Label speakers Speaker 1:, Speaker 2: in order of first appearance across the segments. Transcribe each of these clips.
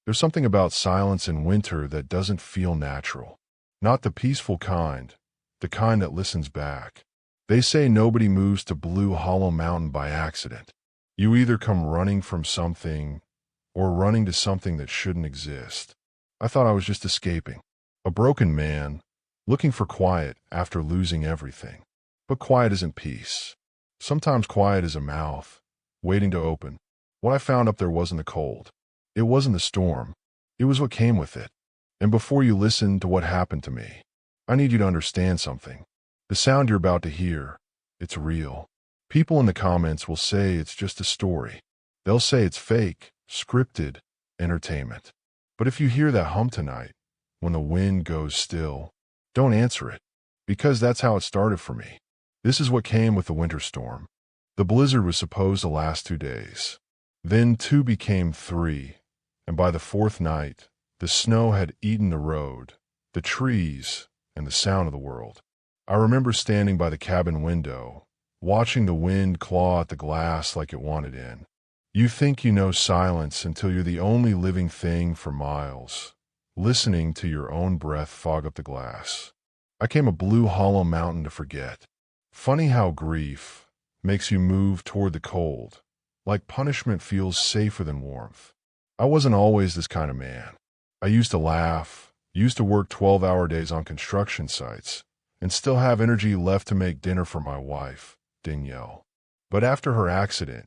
Speaker 1: There's something about silence in winter that doesn't feel natural. Not the peaceful kind, the kind that listens back. They say nobody moves to Blue Hollow Mountain by accident. You either come running from something or running to something that shouldn't exist. I thought I was just escaping. A broken man, looking for quiet after losing everything. But quiet isn't peace. Sometimes quiet is a mouth, waiting to open. What I found up there wasn't the cold. It wasn't the storm. It was what came with it. And before you listen to what happened to me, I need you to understand something. The sound you're about to hear, it's real. People in the comments will say it's just a story. They'll say it's fake, scripted, entertainment. But if you hear that hum tonight, when the wind goes still, don't answer it, because that's how it started for me. This is what came with the winter storm. The blizzard was supposed to last 2 days. Then 2 became 3, and by the 4th night, the snow had eaten the road, the trees, and the sound of the world. I remember standing by the cabin window, watching the wind claw at the glass like it wanted in. You think you know silence until you're the only living thing for miles, listening to your own breath fog up the glass. I came a Blue Hollow Mountain to forget. Funny how grief makes you move toward the cold, like punishment feels safer than warmth. I wasn't always this kind of man. I used to laugh, used to work 12-hour days on construction sites, and still have energy left to make dinner for my wife, Danielle. But after her accident,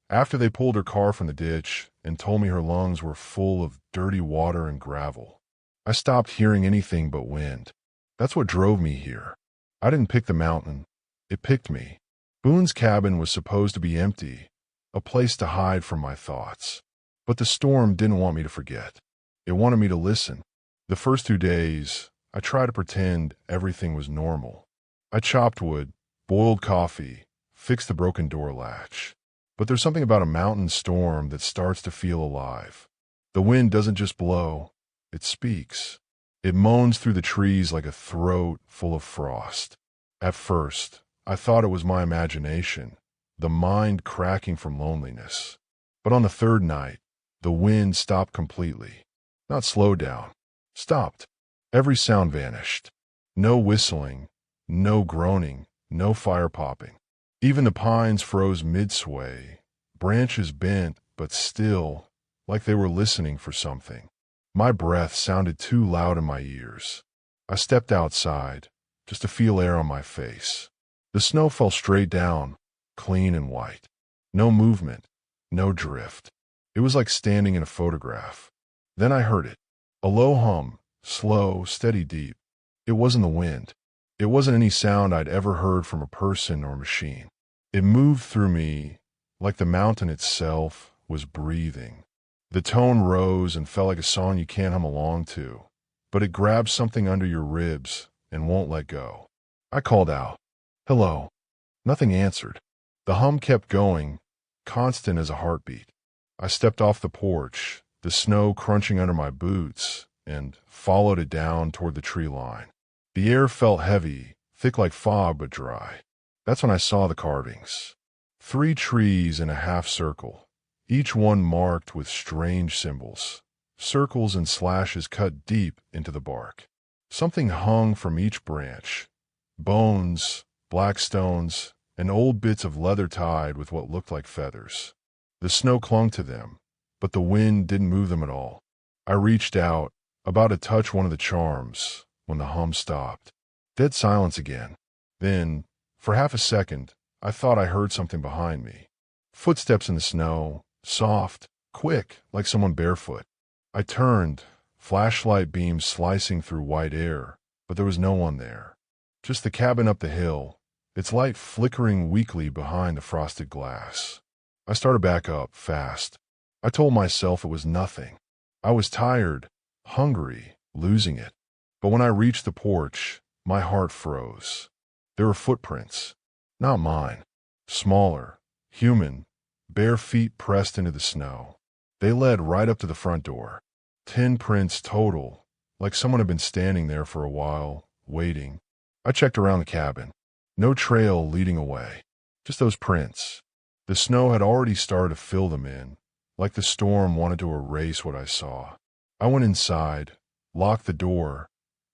Speaker 1: after they pulled her car from the ditch and told me her lungs were full of dirty water and gravel, I stopped hearing anything but wind. That's what drove me here. I didn't pick the mountain. It picked me. Boone's cabin was supposed to be empty, a place to hide from my thoughts. But the storm didn't want me to forget. It wanted me to listen. The first 2 days, I tried to pretend everything was normal. I chopped wood, boiled coffee, fixed the broken door latch. But there's something about a mountain storm that starts to feel alive. The wind doesn't just blow, it speaks. It moans through the trees like a throat full of frost. At first, I thought it was my imagination, the mind cracking from loneliness. But on the 3rd night, the wind stopped completely. Not slowed down, stopped. Every sound vanished. No whistling, no groaning, no fire popping. Even the pines froze mid-sway, branches bent but still, like they were listening for something. My breath sounded too loud in my ears. I stepped outside, just to feel air on my face. The snow fell straight down, clean and white. No movement, no drift. It was like standing in a photograph. Then I heard it. A low hum, slow, steady, deep. It wasn't the wind. It wasn't any sound I'd ever heard from a person or machine. It moved through me like the mountain itself was breathing. The tone rose and felt like a song you can't hum along to, but it grabs something under your ribs and won't let go. I called out, "Hello." Nothing answered. The hum kept going, constant as a heartbeat. I stepped off the porch, the snow crunching under my boots, and followed it down toward the tree line. The air felt heavy, thick like fog but dry. That's when I saw the carvings. 3 trees in a half circle, each one marked with strange symbols, circles and slashes cut deep into the bark. Something hung from each branch, bones, black stones, and old bits of leather tied with what looked like feathers. The snow clung to them, but the wind didn't move them at all. I reached out, about to touch one of the charms, when the hum stopped. Dead silence again. Then, for half a second, I thought I heard something behind me. Footsteps in the snow, soft, quick, like someone barefoot. I turned, flashlight beams slicing through white air, but there was no one there. Just the cabin up the hill, its light flickering weakly behind the frosted glass. I started back up, fast. I told myself it was nothing. I was tired, hungry, losing it. But when I reached the porch, my heart froze. There were footprints. Not mine. Smaller, human, bare feet pressed into the snow. They led right up to the front door. 10 prints total, like someone had been standing there for a while, waiting. I checked around the cabin. No trail leading away. Just those prints. The snow had already started to fill them in, like the storm wanted to erase what I saw. I went inside, locked the door,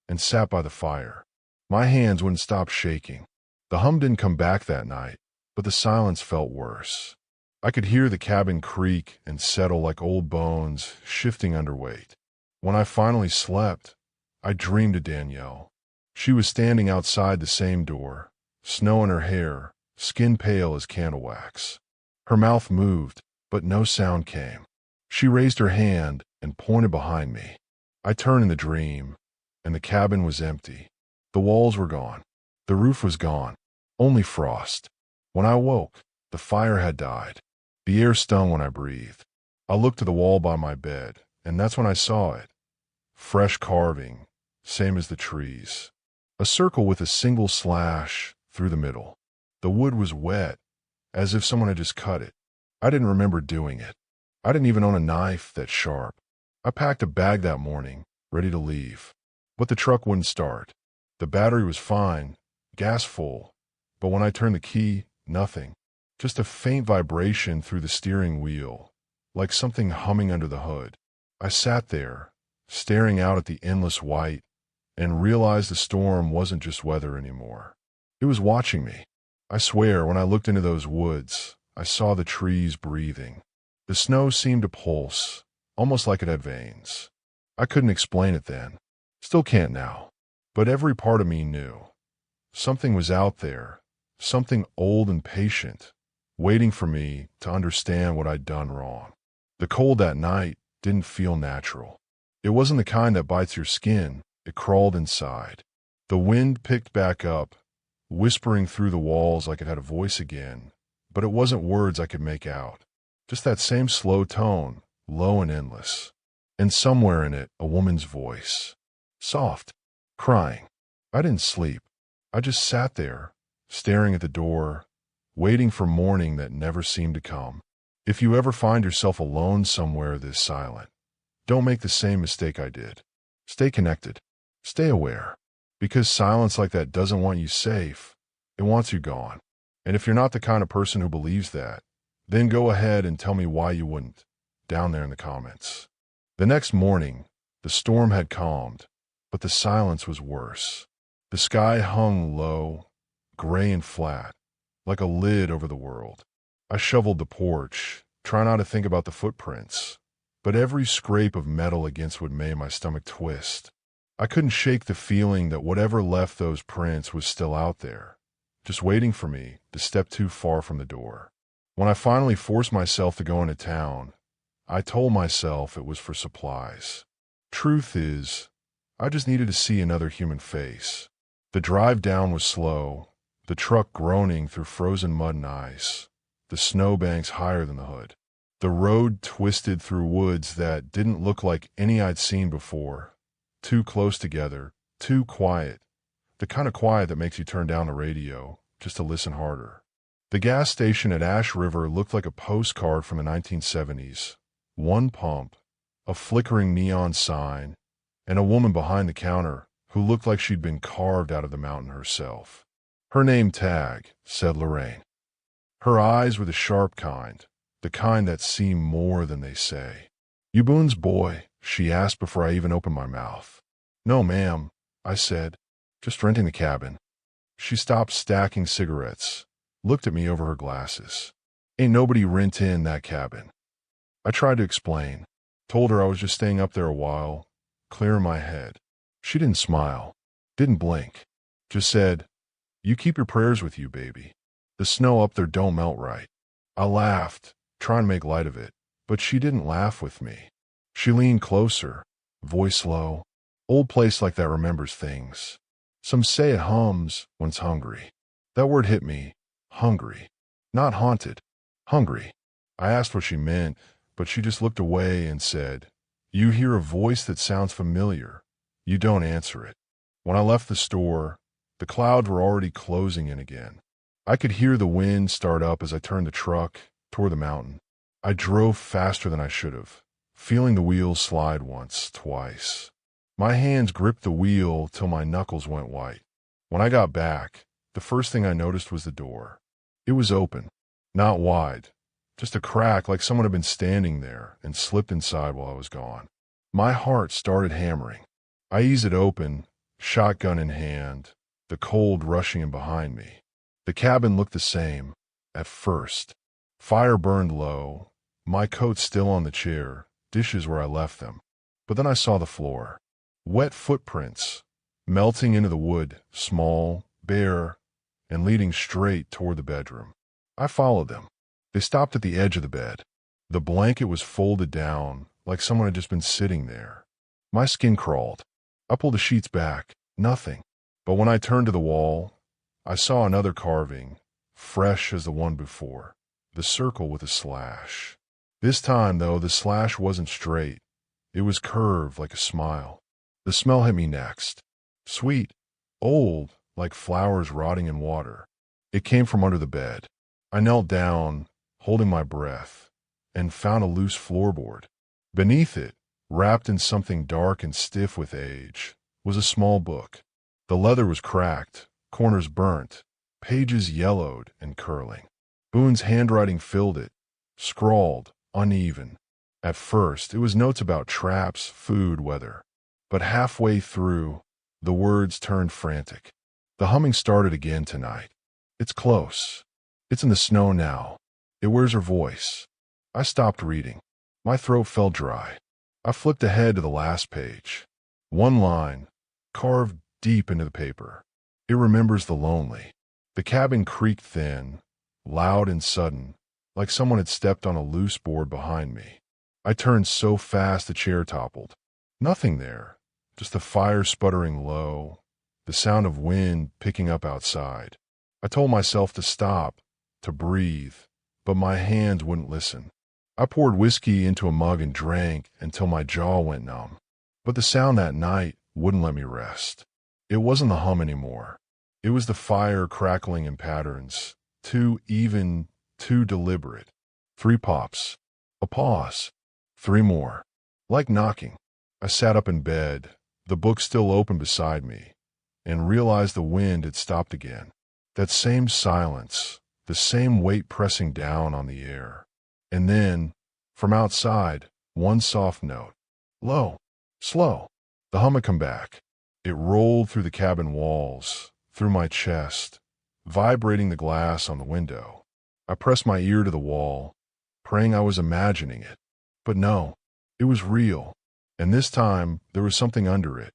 Speaker 1: and sat by the fire. My hands wouldn't stop shaking. The hum didn't come back that night, but the silence felt worse. I could hear the cabin creak and settle like old bones shifting under weight. When I finally slept, I dreamed of Danielle. She was standing outside the same door, snow in her hair, skin pale as candle wax. Her mouth moved, but no sound came. She raised her hand and pointed behind me. I turned in the dream, and the cabin was empty. The walls were gone. The roof was gone. Only frost. When I woke, the fire had died. The air stung when I breathed. I looked to the wall by my bed, and that's when I saw it. Fresh carving, same as the trees. A circle with a single slash through the middle. The wood was wet, as if someone had just cut it. I didn't remember doing it. I didn't even own a knife that sharp. I packed a bag that morning, ready to leave. But the truck wouldn't start. The battery was fine, gas full, but when I turned the key, nothing. Just a faint vibration through the steering wheel, like something humming under the hood. I sat there, staring out at the endless white, and realized the storm wasn't just weather anymore. It was watching me. I swear, when I looked into those woods, I saw the trees breathing. The snow seemed to pulse, almost like it had veins. I couldn't explain it then. Still can't now. But every part of me knew. Something was out there, something old and patient, waiting for me to understand what I'd done wrong. The cold that night didn't feel natural. It wasn't the kind that bites your skin, it crawled inside. The wind picked back up, whispering through the walls like it had a voice again, but it wasn't words I could make out. Just that same slow tone, low and endless. And somewhere in it, a woman's voice. Soft, crying. I didn't sleep. I just sat there, staring at the door, waiting for morning that never seemed to come. If you ever find yourself alone somewhere this silent, don't make the same mistake I did. Stay connected. Stay aware. Because silence like that doesn't want you safe. It wants you gone. And if you're not the kind of person who believes that, then go ahead and tell me why you wouldn't, down there in the comments. The next morning, the storm had calmed, but the silence was worse. The sky hung low, gray and flat, like a lid over the world. I shoveled the porch, trying not to think about the footprints, but every scrape of metal against wood made my stomach twist. I couldn't shake the feeling that whatever left those prints was still out there, just waiting for me to step too far from the door. When I finally forced myself to go into town, I told myself it was for supplies. Truth is, I just needed to see another human face. The drive down was slow, the truck groaning through frozen mud and ice, the snowbanks higher than the hood. The road twisted through woods that didn't look like any I'd seen before. Too close together, too quiet, the kind of quiet that makes you turn down the radio just to listen harder. The gas station at Ash River looked like a postcard from the 1970s. One pump, a flickering neon sign, and a woman behind the counter who looked like she'd been carved out of the mountain herself. Her name tag said Lorraine. Her eyes were the sharp kind, the kind that see more than they say. "You Boone's boy?" she asked before I even opened my mouth. "No, ma'am," I said. "Just renting the cabin." She stopped stacking cigarettes, looked at me over her glasses. "Ain't nobody rentin' that cabin." I tried to explain, told her I was just staying up there a while, clearing my head. She didn't smile, didn't blink, just said, "You keep your prayers with you, baby. The snow up there don't melt right." I laughed, trying to make light of it, but she didn't laugh with me. She leaned closer, voice low. "Old place like that remembers things. Some say it hums when it's hungry." That word hit me. Hungry. Not haunted. Hungry. I asked what she meant, but she just looked away and said, "You hear a voice that sounds familiar. You don't answer it." When I left the store, the clouds were already closing in again. I could hear the wind start up as I turned the truck toward the mountain. I drove faster than I should have, feeling the wheels slide once, twice. My hands gripped the wheel till my knuckles went white. When I got back, the first thing I noticed was the door. It was open, not wide, Just a crack like someone had been standing there and slipped inside while I was gone. My heart started hammering. I eased it open, shotgun in hand, the cold rushing in behind me. The cabin looked the same, at first. Fire burned low, my coat still on the chair, dishes where I left them. But then I saw the floor. Wet footprints, melting into the wood, small, bare, and leading straight toward the bedroom. I followed them. They stopped at the edge of the bed. The blanket was folded down, like someone had just been sitting there. My skin crawled. I pulled the sheets back. Nothing. But when I turned to the wall, I saw another carving, fresh as the one before. The circle with a slash. This time, though, the slash wasn't straight. It was curved like a smile. The smell hit me next. Sweet. Old, like flowers rotting in water. It came from under the bed. I knelt down, holding my breath, and found a loose floorboard. Beneath it, wrapped in something dark and stiff with age, was a small book. The leather was cracked, corners burnt, pages yellowed and curling. Boone's handwriting filled it, scrawled, uneven. At first, it was notes about traps, food, weather. But halfway through, the words turned frantic. The humming started again tonight. It's close. It's in the snow now. It wears her voice. I stopped reading. My throat felt dry. I flipped ahead to the last page. One line, carved deep into the paper. It remembers the lonely. The cabin creaked thin, loud and sudden, like someone had stepped on a loose board behind me. I turned so fast the chair toppled. Nothing there, just the fire sputtering low, the sound of wind picking up outside. I told myself to stop, to breathe, but my hands wouldn't listen. I poured whiskey into a mug and drank until my jaw went numb. But the sound that night wouldn't let me rest. It wasn't the hum anymore. It was the fire crackling in patterns, too even, too deliberate. 3 pops. A pause. 3 more. Like knocking. I sat up in bed, the book still open beside me, and realized the wind had stopped again. That same silence, the same weight pressing down on the air. And then, from outside, one soft note. Low. Slow. The hum had come back. It rolled through the cabin walls, through my chest, vibrating the glass on the window. I pressed my ear to the wall, praying I was imagining it. But no, it was real. And this time, there was something under it.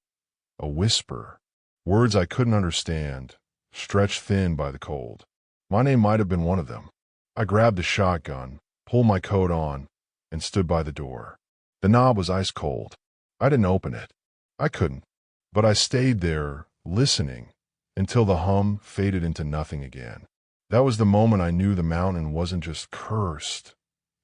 Speaker 1: A whisper. Words I couldn't understand, stretched thin by the cold. My name might have been one of them. I grabbed the shotgun, pulled my coat on, and stood by the door. The knob was ice cold. I didn't open it. I couldn't. But I stayed there, listening, until the hum faded into nothing again. That was the moment I knew the mountain wasn't just cursed.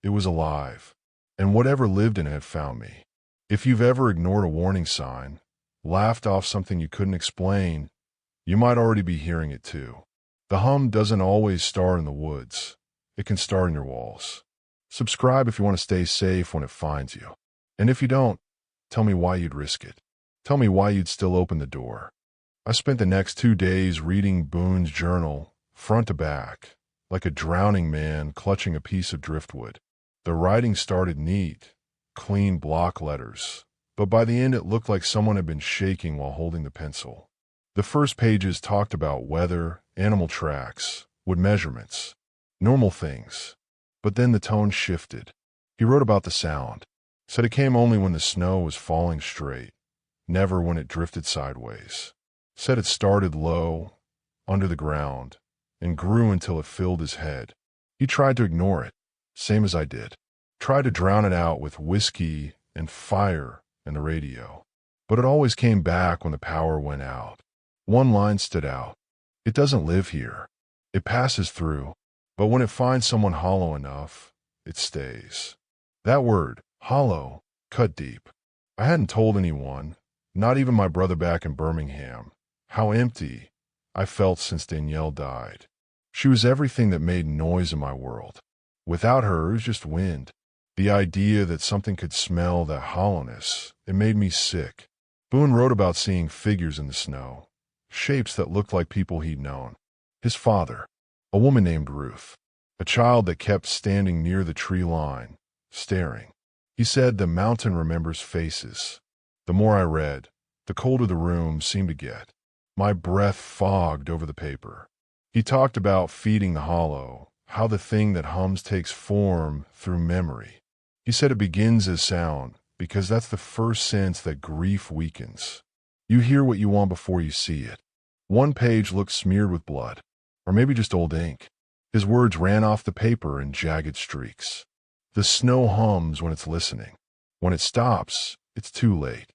Speaker 1: It was alive. And whatever lived in it had found me. If you've ever ignored a warning sign, laughed off something you couldn't explain, you might already be hearing it too. The hum doesn't always start in the woods. It can start in your walls. Subscribe if you want to stay safe when it finds you. And if you don't, tell me why you'd risk it. Tell me why you'd still open the door. I spent the next 2 days reading Boone's journal, front to back, like a drowning man clutching a piece of driftwood. The writing started neat, clean block letters, but by the end it looked like someone had been shaking while holding the pencil. The first pages talked about weather, animal tracks, wood measurements, normal things. But then the tone shifted. He wrote about the sound, said it came only when the snow was falling straight, never when it drifted sideways. Said it started low, under the ground, and grew until it filled his head. He tried to ignore it, same as I did. Tried to drown it out with whiskey and fire and the radio. But it always came back when the power went out. One line stood out. It doesn't live here. It passes through. But when it finds someone hollow enough, it stays. That word, hollow, cut deep. I hadn't told anyone, not even my brother back in Birmingham, how empty I felt since Danielle died. She was everything that made noise in my world. Without her, it was just wind. The idea that something could smell that hollowness, it made me sick. Boone wrote about seeing figures in the snow, shapes that looked like people he'd known. His father, a woman named Ruth. A child that kept standing near the tree line, staring. He said the mountain remembers faces. The more I read, the colder the room seemed to get. My breath fogged over the paper. He talked about feeding the hollow, how the thing that hums takes form through memory. He said it begins as sound, because that's the first sense that grief weakens. You hear what you want before you see it. One page looked smeared with blood, or maybe just old ink. His words ran off the paper in jagged streaks. The snow hums when it's listening. When it stops, it's too late.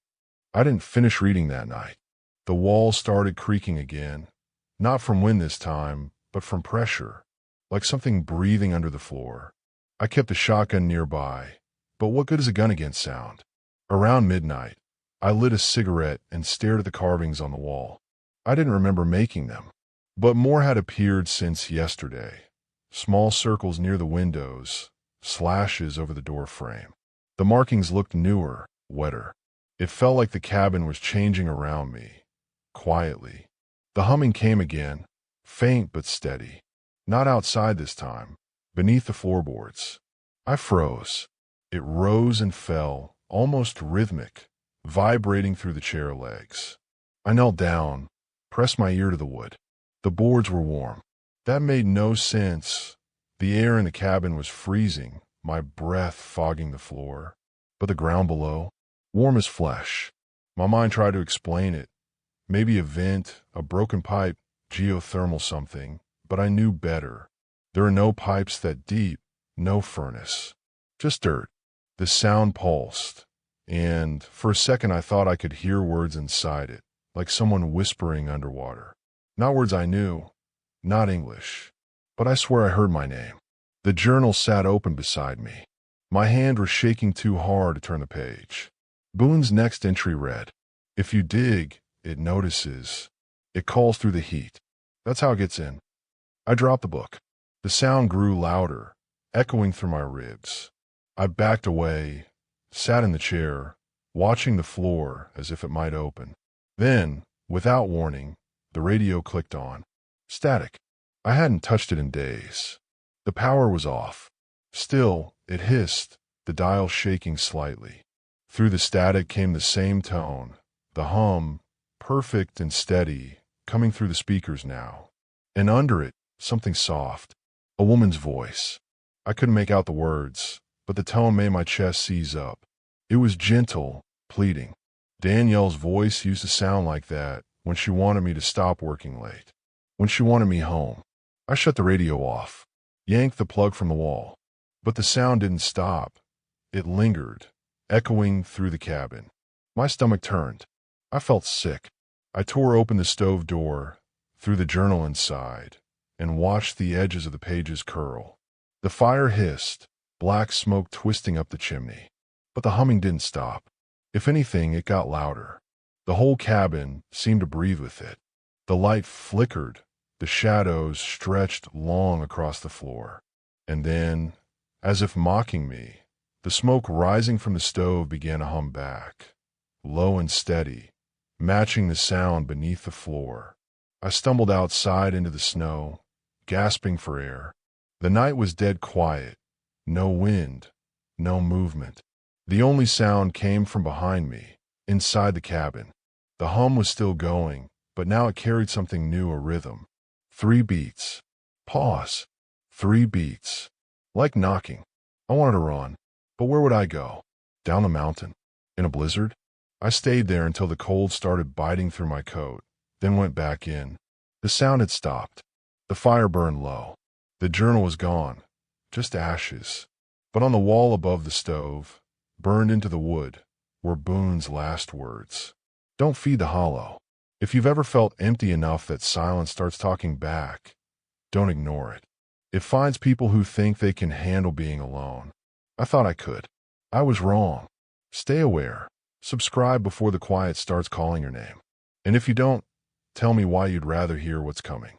Speaker 1: I didn't finish reading that night. The walls started creaking again, not from wind this time, but from pressure, like something breathing under the floor. I kept a shotgun nearby, but what good is a gun against sound? Around midnight, I lit a cigarette and stared at the carvings on the wall. I didn't remember making them, but more had appeared since yesterday. Small circles near the windows, slashes over the door frame. The markings looked newer, wetter. It felt like the cabin was changing around me, quietly. The humming came again, faint but steady. Not outside this time, beneath the floorboards. I froze. It rose and fell, almost rhythmic, vibrating through the chair legs. I knelt down, pressed my ear to the wood. The boards were warm. That made no sense. The air in the cabin was freezing, my breath fogging the floor. But the ground below, warm as flesh. My mind tried to explain it. Maybe a vent, a broken pipe, geothermal something, but I knew better. There are no pipes that deep, no furnace. Just dirt. The sound pulsed, and for a second I thought I could hear words inside it, like someone whispering underwater. Not words I knew, not English, but I swear I heard my name. The journal sat open beside me. My hand was shaking too hard to turn the page. Boone's next entry read, "If you dig, it notices. It calls through the heat. That's how it gets in." I dropped the book. The sound grew louder, echoing through my ribs. I backed away, sat in the chair, watching the floor as if it might open. Then, without warning, the radio clicked on. Static. I hadn't touched it in days. The power was off. Still, it hissed, the dial shaking slightly. Through the static came the same tone, the hum, perfect and steady, coming through the speakers now. And under it, something soft, a woman's voice. I couldn't make out the words, but the tone made my chest seize up. It was gentle, pleading. Danielle's voice used to sound like that when she wanted me to stop working late, when she wanted me home. I shut the radio off, yanked the plug from the wall. But the sound didn't stop. It lingered, echoing through the cabin. My stomach turned. I felt sick. I tore open the stove door, threw the journal inside, and watched the edges of the pages curl. The fire hissed, black smoke twisting up the chimney. But the humming didn't stop. If anything, it got louder. The whole cabin seemed to breathe with it. The light flickered. The shadows stretched long across the floor. And then, as if mocking me, the smoke rising from the stove began to hum back, low and steady, matching the sound beneath the floor. I stumbled outside into the snow, gasping for air. The night was dead quiet. No wind, no movement. The only sound came from behind me, inside the cabin. The hum was still going, but now it carried something new, a rhythm. 3 beats. Pause. 3 beats. Like knocking. I wanted to run, but where would I go? Down the mountain? In a blizzard? I stayed there until the cold started biting through my coat, then went back in. The sound had stopped. The fire burned low. The journal was gone, just ashes. But on the wall above the stove, burned into the wood, were Boone's last words. Don't feed the hollow. If you've ever felt empty enough that silence starts talking back, don't ignore it. It finds people who think they can handle being alone. I thought I could. I was wrong. Stay aware. Subscribe before the quiet starts calling your name. And if you don't, tell me why you'd rather hear what's coming.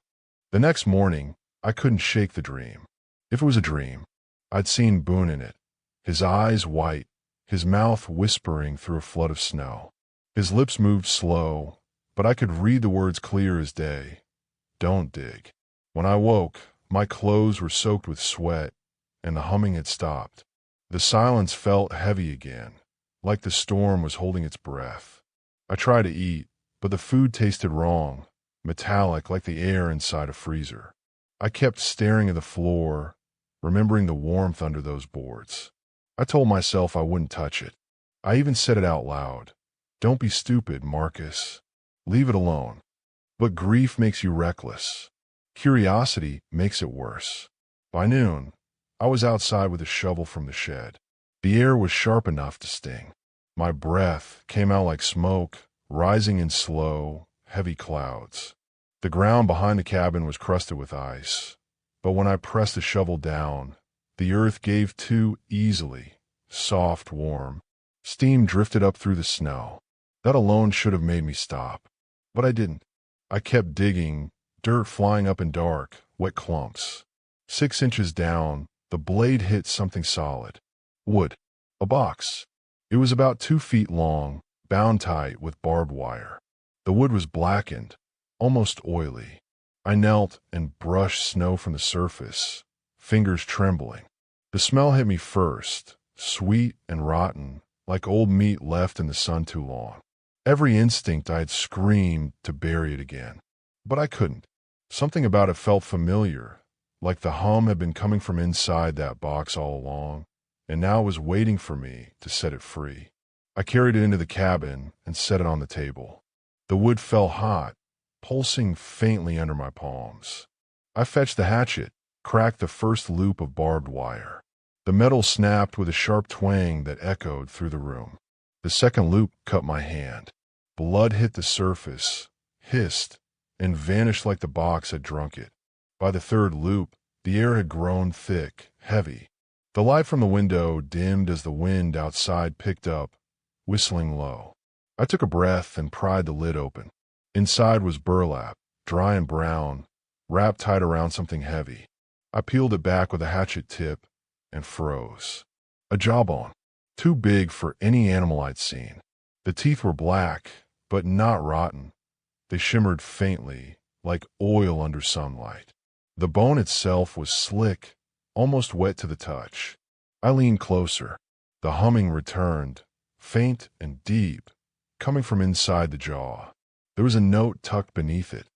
Speaker 1: The next morning, I couldn't shake the dream. If it was a dream, I'd seen Boone in it, his eyes white, his mouth whispering through a flood of snow. His lips moved slow, but I could read the words clear as day. Don't dig. When I woke, My clothes were soaked with sweat, and the humming had stopped. The silence felt heavy again, like the storm was holding its breath. I tried to eat, but the food tasted wrong, metallic like the air inside a freezer. I kept staring at the floor, remembering the warmth under those boards. I told myself I wouldn't touch it. I even said it out loud. Don't be stupid, Marcus. Leave it alone. But grief makes you reckless. Curiosity makes it worse. By noon, I was outside with a shovel from the shed. The air was sharp enough to sting. My breath came out like smoke, rising in slow, heavy clouds. The ground behind the cabin was crusted with ice, but when I pressed the shovel down, the earth gave too easily, soft, warm. Steam drifted up through the snow. That alone should have made me stop, but I didn't. I kept digging, dirt flying up in dark, wet clumps. 6 inches down, the blade hit something solid. Wood. A box. It was about 2 feet long, bound tight with barbed wire. The wood was blackened, almost oily. I knelt and brushed snow from the surface, fingers trembling. The smell hit me first, sweet and rotten, like old meat left in the sun too long. Every instinct I had screamed to bury it again, but I couldn't. Something about it felt familiar, like the hum had been coming from inside that box all along, and now it was waiting for me to set it free. I carried it into the cabin and set it on the table. The wood felt hot, pulsing faintly under my palms. I fetched the hatchet, cracked the first loop of barbed wire. The metal snapped with a sharp twang that echoed through the room. The second loop cut my hand. Blood hit the surface, hissed, and vanished like the box had drunk it. By the third loop, the air had grown thick, heavy. The light from the window dimmed as the wind outside picked up, whistling low. I took a breath and pried the lid open. Inside was burlap, dry and brown, wrapped tight around something heavy. I peeled it back with a hatchet tip and froze. A jawbone, too big for any animal I'd seen. The teeth were black, but not rotten. They shimmered faintly, like oil under sunlight. The bone itself was slick, almost wet to the touch. I leaned closer. The humming returned, faint and deep, coming from inside the jaw. There was a note tucked beneath it.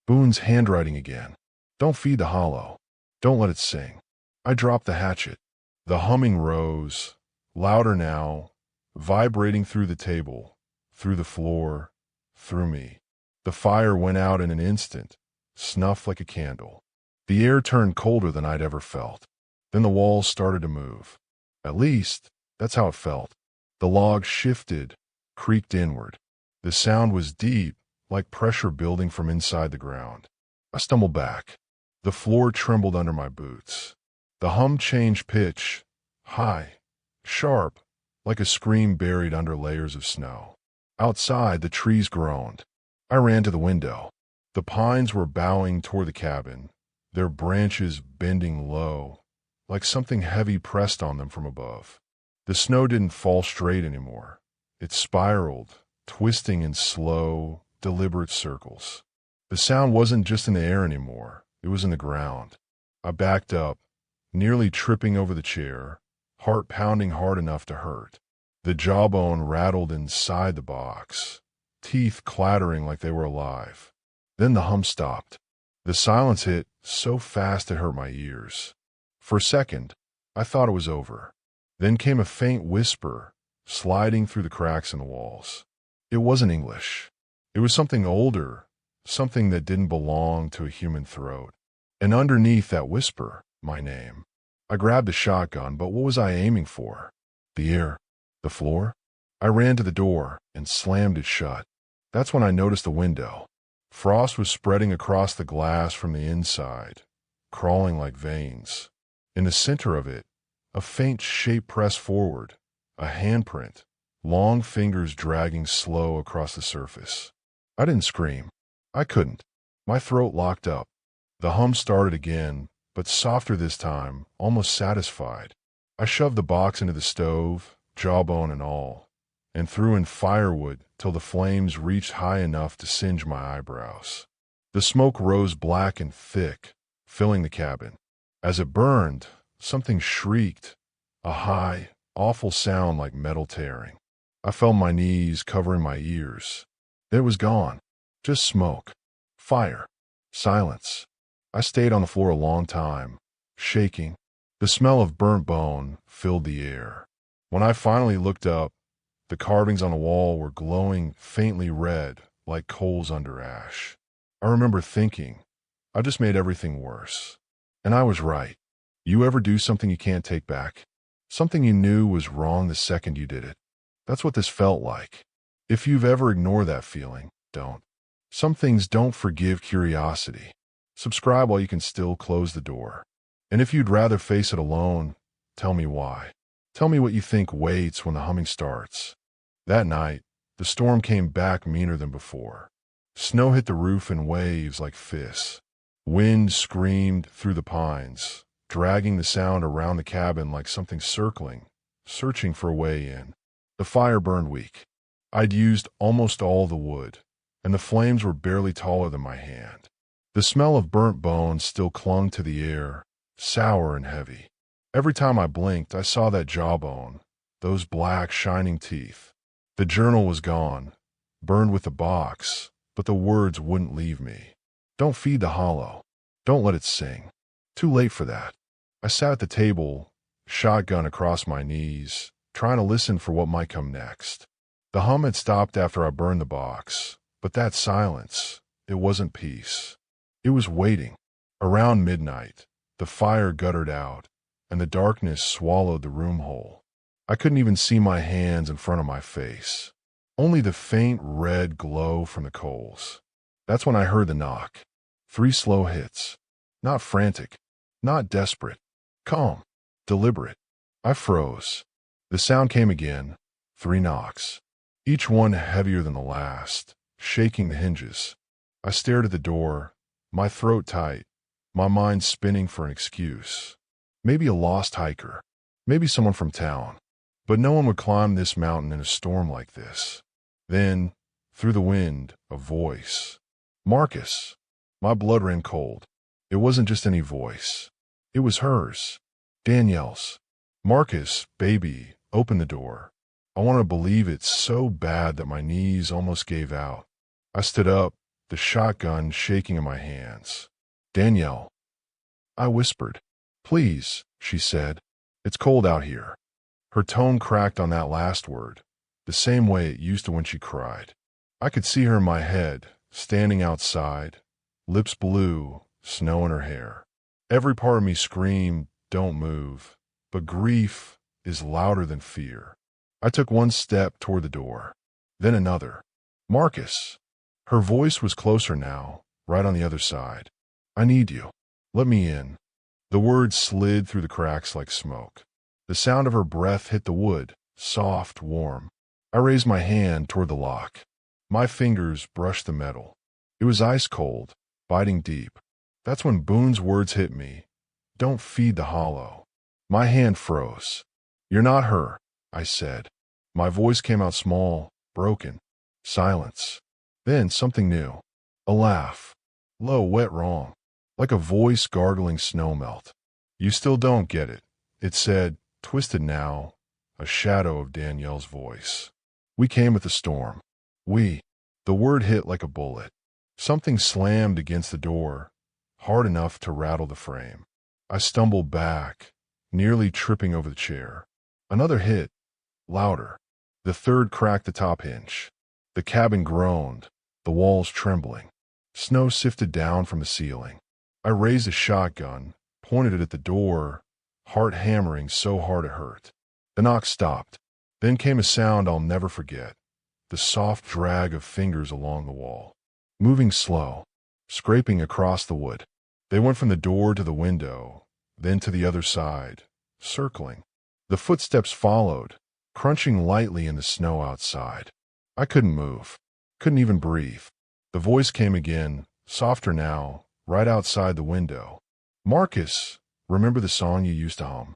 Speaker 1: Boone's handwriting again. Don't feed the hollow. Don't let it sing. I dropped the hatchet. The humming rose, louder now, vibrating through the table, through the floor, through me. The fire went out in an instant, snuffed like a candle. The air turned colder than I'd ever felt. Then the walls started to move. At least, that's how it felt. The log shifted, creaked inward. The sound was deep, like pressure building from inside the ground. I stumbled back. The floor trembled under my boots. The hum changed pitch, high, sharp, like a scream buried under layers of snow. Outside, the trees groaned. I ran to the window. The pines were bowing toward the cabin, their branches bending low, like something heavy pressed on them from above. The snow didn't fall straight anymore. It spiraled, twisting in slow, deliberate circles. The sound wasn't just in the air anymore. It was in the ground. I backed up, nearly tripping over the chair, heart pounding hard enough to hurt. The jawbone rattled inside the box, teeth clattering like they were alive. Then the hum stopped. The silence hit so fast it hurt my ears. For a second, I thought it was over. Then came a faint whisper, sliding through the cracks in the walls. It wasn't English. It was something older, something that didn't belong to a human throat. And underneath that whisper, my name. I grabbed the shotgun, but what was I aiming for? The air? The floor? I ran to the door and slammed it shut. That's when I noticed the window. Frost was spreading across the glass from the inside, crawling like veins. In the center of it, a faint shape pressed forward, a handprint, long fingers dragging slow across the surface. I didn't scream. I couldn't. My throat locked up. The hum started again, but softer this time, almost satisfied. I shoved the box into the stove, jawbone and all, and threw in firewood till the flames reached high enough to singe my eyebrows. The smoke rose black and thick, filling the cabin. As it burned, something shrieked, a high, awful sound like metal tearing. I felt my knees covering my ears. It was gone. Just smoke, fire, silence. I stayed on the floor a long time, shaking. The smell of burnt bone filled the air. When I finally looked up, the carvings on the wall were glowing faintly red, like coals under ash. I remember thinking, I just made everything worse. And I was right. You ever do something you can't take back? Something you knew was wrong the second you did it? That's what this felt like. If you've ever ignored that feeling, don't. Some things don't forgive curiosity. Subscribe while you can still close the door. And if you'd rather face it alone, tell me why. Tell me what you think waits when the humming starts. That night, the storm came back meaner than before. Snow hit the roof in waves like fists. Wind screamed through the pines, dragging the sound around the cabin like something circling, searching for a way in. The fire burned weak. I'd used almost all the wood, and the flames were barely taller than my hand. The smell of burnt bones still clung to the air, sour and heavy. Every time I blinked, I saw that jawbone, those black, shining teeth. The journal was gone, burned with the box, but the words wouldn't leave me. Don't feed the hollow. Don't let it sing. Too late for that. I sat at the table, shotgun across my knees, trying to listen for what might come next. The hum had stopped after I burned the box, but that silence, it wasn't peace. It was waiting. Around midnight, the fire guttered out, and the darkness swallowed the room whole. I couldn't even see my hands in front of my face. Only the faint red glow from the coals. That's when I heard the knock. 3 slow hits. Not frantic, not desperate. Calm, deliberate. I froze. The sound came again. 3 knocks. Each one heavier than the last, shaking the hinges. I stared at the door, my throat tight, my mind spinning for an excuse. Maybe a lost hiker. Maybe someone from town. But no one would climb this mountain in a storm like this. Then, through the wind, a voice. Marcus. My blood ran cold. It wasn't just any voice. It was hers. Danielle's. Marcus, baby, open the door. I wanted to believe it so bad that my knees almost gave out. I stood up, the shotgun shaking in my hands. Danielle. I whispered. Please, she said. It's cold out here. Her tone cracked on that last word, the same way it used to when she cried. I could see her in my head, standing outside, lips blue, snow in her hair. Every part of me screamed, don't move, but grief is louder than fear. I took one step toward the door, then another. Marcus. Her voice was closer now, right on the other side. I need you. Let me in. The words slid through the cracks like smoke. The sound of her breath hit the wood, soft, warm. I raised my hand toward the lock. My fingers brushed the metal. It was ice cold, biting deep. That's when Boone's words hit me. Don't feed the hollow. My hand froze. You're not her, I said. My voice came out small, broken. Silence. Then something new. A laugh. Low, wet, wrong. Like a voice gargling snowmelt. You still don't get it, it said, twisted now, a shadow of Danielle's voice. We came with the storm. We. The word hit like a bullet. Something slammed against the door, hard enough to rattle the frame. I stumbled back, nearly tripping over the chair. Another hit, louder. The third cracked the top hinge. The cabin groaned, the walls trembling. Snow sifted down from the ceiling. I raised a shotgun, pointed it at the door, heart hammering so hard it hurt. The knock stopped. Then came a sound I'll never forget, the soft drag of fingers along the wall. Moving slow, scraping across the wood. They went from the door to the window, then to the other side, circling. The footsteps followed, crunching lightly in the snow outside. I couldn't move, couldn't even breathe. The voice came again, softer now, right outside the window. Marcus, remember the song you used to hum?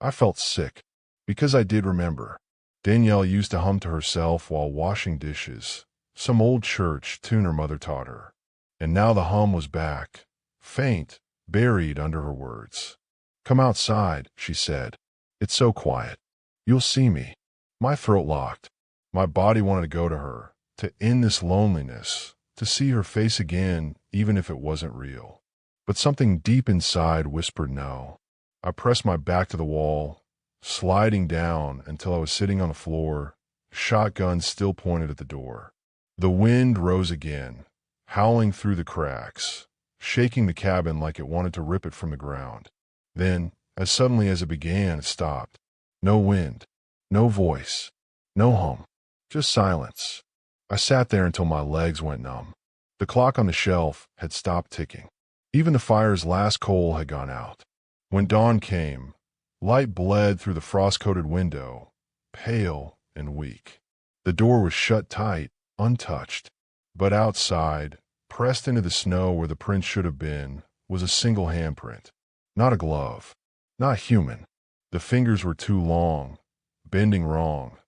Speaker 1: I felt sick, because I did remember. Danielle used to hum to herself while washing dishes, some old church tune her mother taught her. And now the hum was back, faint, buried under her words. "Come outside," she said. "It's so quiet. You'll see me." My throat locked. My body wanted to go to her, to end this loneliness, to see her face again, even if it wasn't real. But something deep inside whispered no. I pressed my back to the wall, sliding down until I was sitting on the floor, shotgun still pointed at the door. The wind rose again, howling through the cracks, shaking the cabin like it wanted to rip it from the ground. Then, as suddenly as it began, it stopped. No wind, no voice, no hum, just silence. I sat there until my legs went numb. The clock on the shelf had stopped ticking. Even the fire's last coal had gone out. When dawn came, light bled through the frost-coated window, pale and weak. The door was shut tight, untouched. But outside, pressed into the snow where the print should have been, was a single handprint. Not a glove. Not human. The fingers were too long, bending wrong,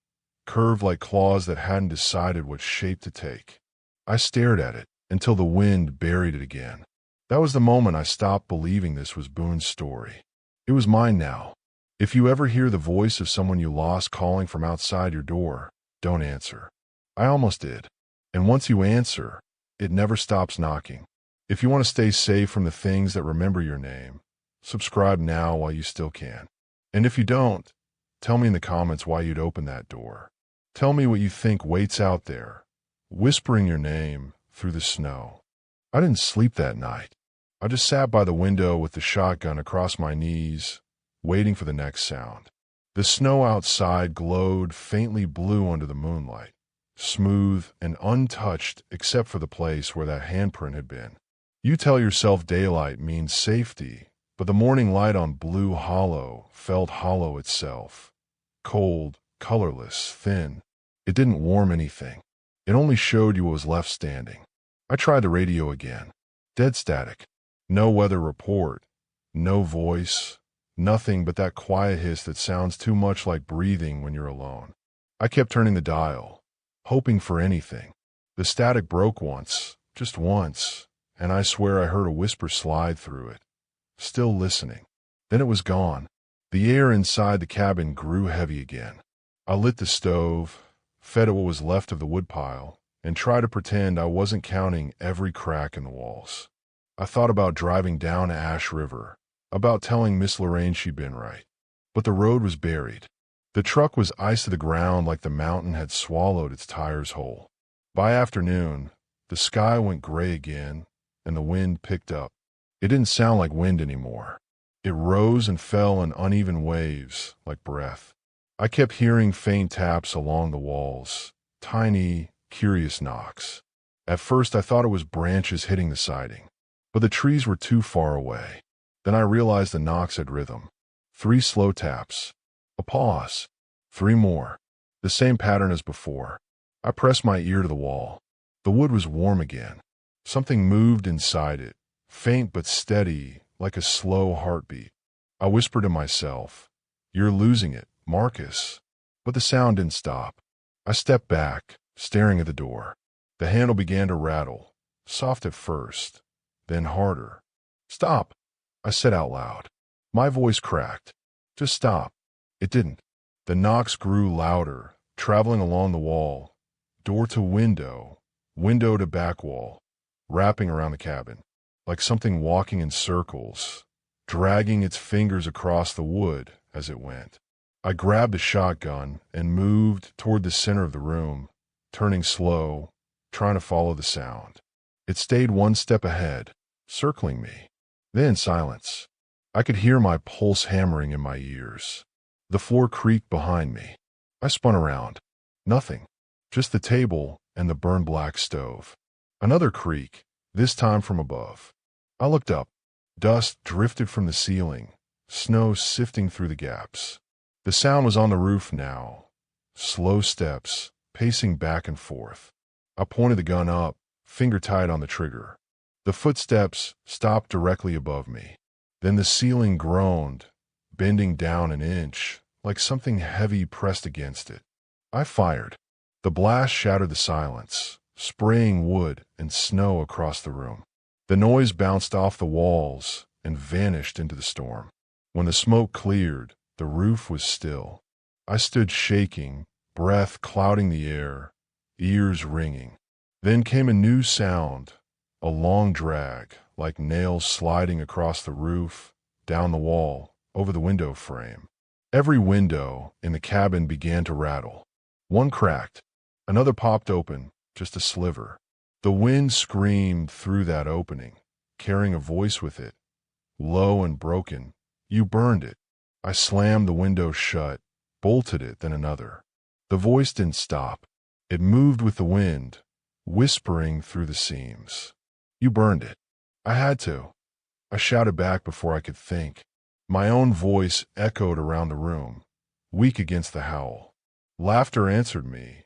Speaker 1: curved like claws that hadn't decided what shape to take. I stared at it until the wind buried it again. That was the moment I stopped believing this was Boone's story. It was mine now. If you ever hear the voice of someone you lost calling from outside your door, don't answer. I almost did. And once you answer, it never stops knocking. If you want to stay safe from the things that remember your name, subscribe now while you still can. And if you don't, tell me in the comments why you'd open that door. Tell me what you think waits out there, whispering your name through the snow. I didn't sleep that night. I just sat by the window with the shotgun across my knees, waiting for the next sound. The snow outside glowed faintly blue under the moonlight, smooth and untouched except for the place where that handprint had been. You tell yourself daylight means safety, but the morning light on Blue Hollow felt hollow itself. Cold, colorless, thin. It didn't warm anything. It only showed you what was left standing. I tried the radio again. Dead static. No weather report. No voice. Nothing but that quiet hiss that sounds too much like breathing when you're alone. I kept turning the dial, hoping for anything. The static broke once, just once, and I swear I heard a whisper slide through it. Still listening. Then it was gone. The air inside the cabin grew heavy again. I lit the stove, fed it what was left of the woodpile, and tried to pretend I wasn't counting every crack in the walls. I thought about driving down to Ash River, about telling Miss Lorraine she'd been right. But the road was buried. The truck was iced to the ground like the mountain had swallowed its tires whole. By afternoon, the sky went gray again, and the wind picked up. It didn't sound like wind anymore. It rose and fell in uneven waves, like breath. I kept hearing faint taps along the walls, tiny, curious knocks. At first I thought it was branches hitting the siding, but the trees were too far away. Then I realized the knocks had rhythm. 3 slow taps. A pause. 3 more. The same pattern as before. I pressed my ear to the wall. The wood was warm again. Something moved inside it, faint but steady, like a slow heartbeat. I whispered to myself, "You're losing it, Marcus." But the sound didn't stop. I stepped back, staring at the door. The handle began to rattle, soft at first, then harder. "Stop," I said out loud. My voice cracked. "Just stop." It didn't. The knocks grew louder, traveling along the wall, door to window, window to back wall, wrapping around the cabin, like something walking in circles, dragging its fingers across the wood as it went. I grabbed the shotgun and moved toward the center of the room, turning slow, trying to follow the sound. It stayed one step ahead, circling me. Then silence. I could hear my pulse hammering in my ears. The floor creaked behind me. I spun around. Nothing. Just the table and the burned black stove. Another creak, this time from above. I looked up. Dust drifted from the ceiling, snow sifting through the gaps. The sound was on the roof now. Slow steps, pacing back and forth. I pointed the gun up, finger tight on the trigger. The footsteps stopped directly above me. Then the ceiling groaned, bending down an inch, like something heavy pressed against it. I fired. The blast shattered the silence, spraying wood and snow across the room. The noise bounced off the walls, and vanished into the storm. When the smoke cleared, the roof was still. I stood shaking, breath clouding the air, ears ringing. Then came a new sound, a long drag, like nails sliding across the roof, down the wall, over the window frame. Every window in the cabin began to rattle. One cracked, another popped open, just a sliver. The wind screamed through that opening, carrying a voice with it, low and broken. "You burned it." I slammed the window shut, bolted it, then another. The voice didn't stop. It moved with the wind, whispering through the seams. "You burned it." I had to. I shouted back before I could think. My own voice echoed around the room, weak against the howl. Laughter answered me,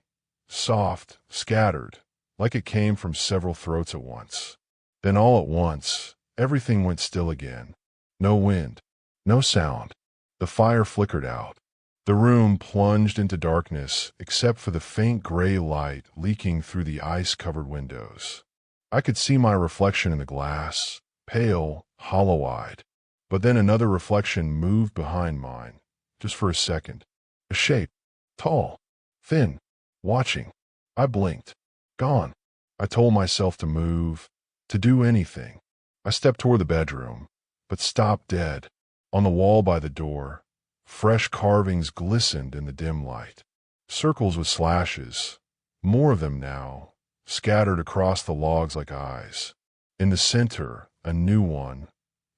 Speaker 1: soft, scattered, like it came from several throats at once. Then all at once, everything went still again. No wind, no sound. The fire flickered out. The room plunged into darkness except for the faint gray light leaking through the ice-covered windows. I could see my reflection in the glass, pale, hollow-eyed. But then another reflection moved behind mine, just for a second. A shape, tall, thin, watching. I blinked. Gone. I told myself to move, to do anything. I stepped toward the bedroom, but stopped dead. On the wall by the door, fresh carvings glistened in the dim light. Circles with slashes, more of them now, scattered across the logs like eyes. In the center, a new one,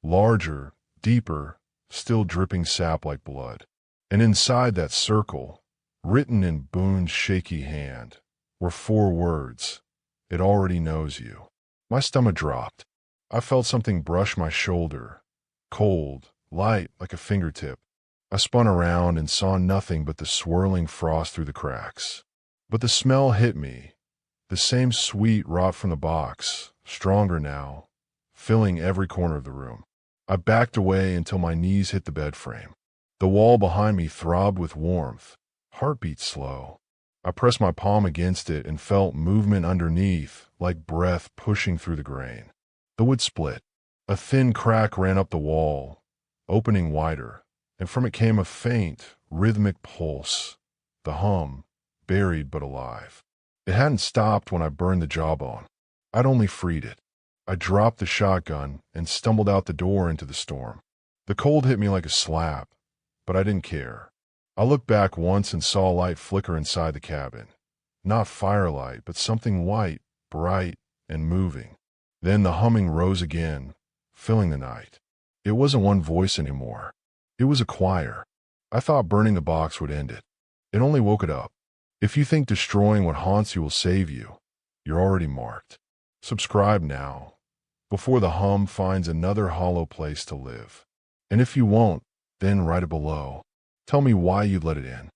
Speaker 1: larger, deeper, still dripping sap like blood. And inside that circle, written in Boone's shaky hand, were 4 words: "It already knows you." My stomach dropped. I felt something brush my shoulder, cold, light like a fingertip. I spun around and saw nothing but the swirling frost through the cracks. But the smell hit me, the same sweet rot from the box, stronger now, filling every corner of the room. I backed away until my knees hit the bed frame. The wall behind me throbbed with warmth, heartbeat slow. I pressed my palm against it and felt movement underneath, like breath pushing through the grain. The wood split. A thin crack ran up the wall, opening wider, and from it came a faint, rhythmic pulse, the hum, buried but alive. It hadn't stopped when I burned the jawbone. I'd only freed it. I dropped the shotgun and stumbled out the door into the storm. The cold hit me like a slap, but I didn't care. I looked back once and saw a light flicker inside the cabin. Not firelight, but something white, bright, and moving. Then the humming rose again, filling the night. It wasn't one voice anymore. It was a choir. I thought burning the box would end it. It only woke it up. If you think destroying what haunts you will save you, you're already marked. Subscribe now, before the hum finds another hollow place to live. And if you won't, then write it below. Tell me why you let it in.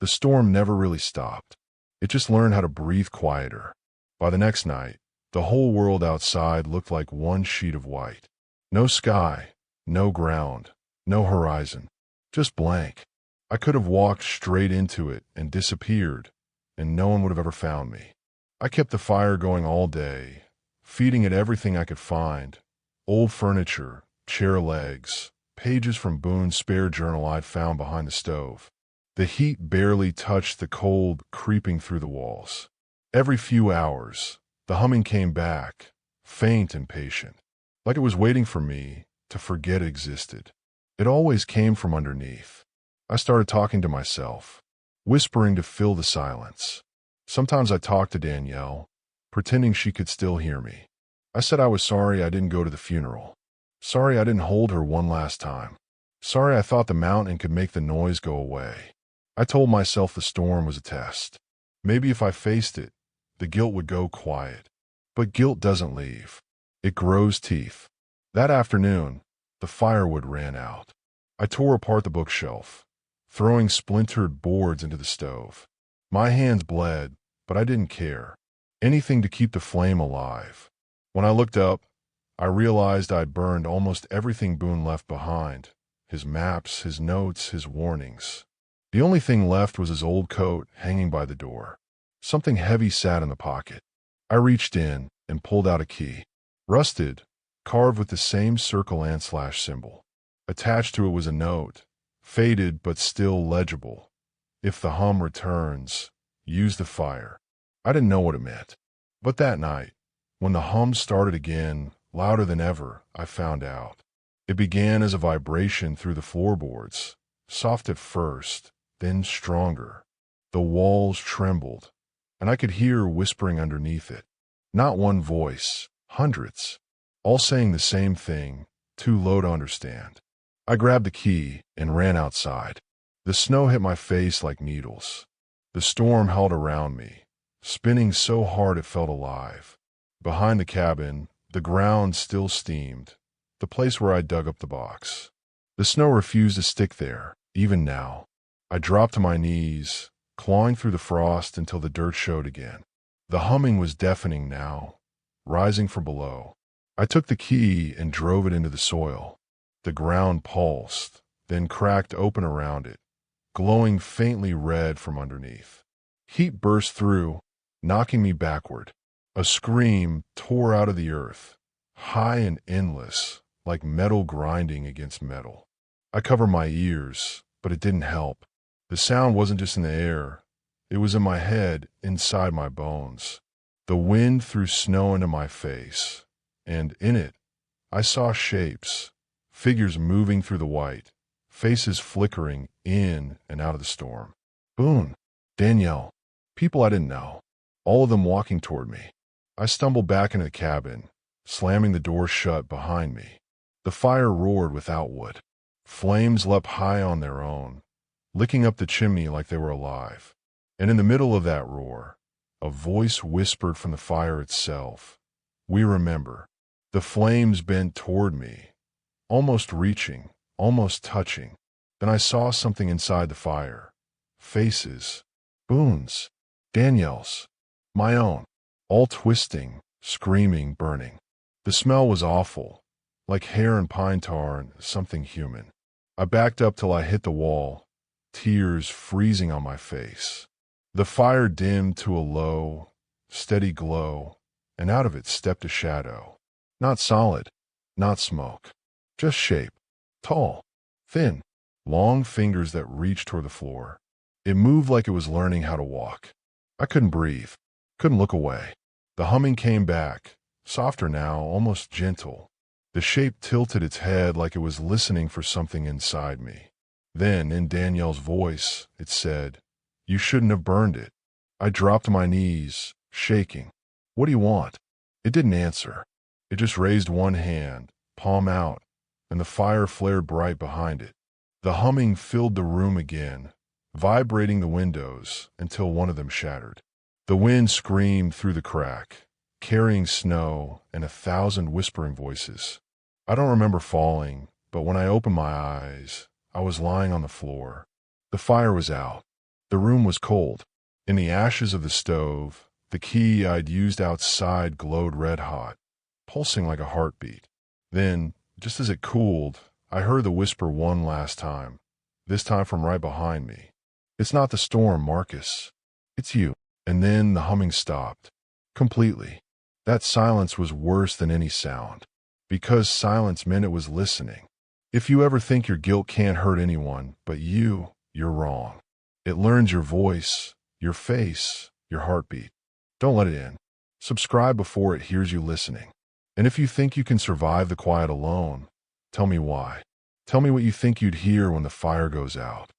Speaker 1: The storm never really stopped. It just learned how to breathe quieter. By the next night, the whole world outside looked like one sheet of white. No sky, no ground, no horizon, just blank. I could have walked straight into it and disappeared, and no one would have ever found me. I kept the fire going all day, feeding it everything I could find: old furniture, chair legs, pages from Boone's spare journal I'd found behind the stove. The heat barely touched the cold creeping through the walls. Every few hours, the humming came back, faint and patient, like it was waiting for me to forget it existed. It always came from underneath. I started talking to myself, whispering to fill the silence. Sometimes I talked to Danielle, pretending she could still hear me. I said I was sorry I didn't go to the funeral. Sorry I didn't hold her one last time. Sorry I thought the mountain could make the noise go away. I told myself the storm was a test. Maybe if I faced it, the guilt would go quiet. But guilt doesn't leave. It grows teeth. That afternoon, the firewood ran out. I tore apart the bookshelf, throwing splintered boards into the stove. My hands bled, but I didn't care. Anything to keep the flame alive. When I looked up, I realized I'd burned almost everything Boone left behind: his maps, his notes, his warnings. The only thing left was his old coat hanging by the door. Something heavy sat in the pocket. I reached in and pulled out a key. Rusted, carved with the same circle and slash symbol. Attached to it was a note, faded but still legible. If the hum returns, use the fire. I didn't know what it meant. But that night, when the hum started again, louder than ever, I found out. It began as a vibration through the floorboards, soft at first, then stronger. The walls trembled, and I could hear whispering underneath it. Not one voice, hundreds, all saying the same thing, too low to understand. I grabbed the key and ran outside. The snow hit my face like needles. The storm held around me, spinning so hard it felt alive. Behind the cabin, the ground still steamed, the place where I dug up the box. The snow refused to stick there, even now. I dropped to my knees, clawing through the frost until the dirt showed again. The humming was deafening now, rising from below. I took the key and drove it into the soil. The ground pulsed, then cracked open around it, glowing faintly red from underneath. Heat burst through, knocking me backward. A scream tore out of the earth, high and endless, like metal grinding against metal. I covered my ears, but it didn't help. The sound wasn't just in the air. It was in my head, inside my bones. The wind threw snow into my face, and in it, I saw shapes, figures moving through the white, faces flickering in and out of the storm. Boone, Danielle, people I didn't know, all of them walking toward me. I stumbled back into the cabin, slamming the door shut behind me. The fire roared without wood. Flames leapt high on their own, licking up the chimney like they were alive. And in the middle of that roar, a voice whispered from the fire itself. We remember. The flames bent toward me, almost reaching, almost touching. Then I saw something inside the fire. Faces. Boone's. Danielle's. My own. All twisting, screaming, burning. The smell was awful, like hair and pine tar and something human. I backed up till I hit the wall, tears freezing on my face. The fire dimmed to a low, steady glow, and out of it stepped a shadow. Not solid, not smoke, just shape. Tall, thin, long fingers that reached toward the floor. It moved like it was learning how to walk. I couldn't breathe, couldn't look away. The humming came back, softer now, almost gentle. The shape tilted its head like it was listening for something inside me. Then, in Danielle's voice, it said, "You shouldn't have burned it." I dropped to my knees, shaking. "What do you want?" It didn't answer. It just raised one hand, palm out, and the fire flared bright behind it. The humming filled the room again, vibrating the windows until one of them shattered. The wind screamed through the crack, carrying snow and 1,000 whispering voices. I don't remember falling, but when I opened my eyes, I was lying on the floor. The fire was out. The room was cold. In the ashes of the stove, the key I'd used outside glowed red hot, pulsing like a heartbeat. Then, just as it cooled, I heard the whisper one last time, this time from right behind me. "It's not the storm, Marcus. It's you." And then the humming stopped. Completely. That silence was worse than any sound, because silence meant it was listening. If you ever think your guilt can't hurt anyone but you're wrong. It learns your voice, your face, your heartbeat. Don't let it in. Subscribe before it hears you listening. And if you think you can survive the quiet alone, tell me why. Tell me what you think you'd hear when the fire goes out.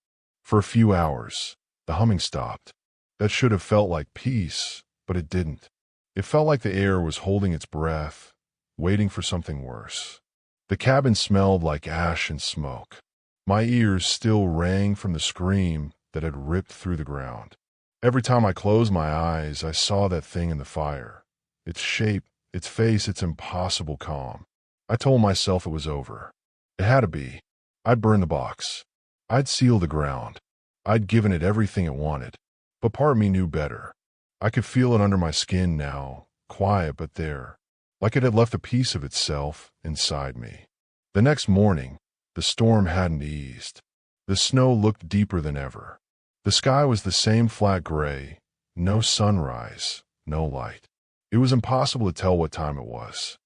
Speaker 1: For a few hours, the humming stopped. That should have felt like peace, but it didn't. It felt like the air was holding its breath, waiting for something worse. The cabin smelled like ash and smoke. My ears still rang from the scream that had ripped through the ground. Every time I closed my eyes, I saw that thing in the fire. Its shape, its face, its impossible calm. I told myself it was over. It had to be. I'd burn the box. I'd seal the ground. I'd given it everything it wanted. But part of me knew better. I could feel it under my skin now, quiet but there, like it had left a piece of itself inside me. The next morning, the storm hadn't eased. The snow looked deeper than ever. The sky was the same flat gray, no sunrise, no light. It was impossible to tell what time it was.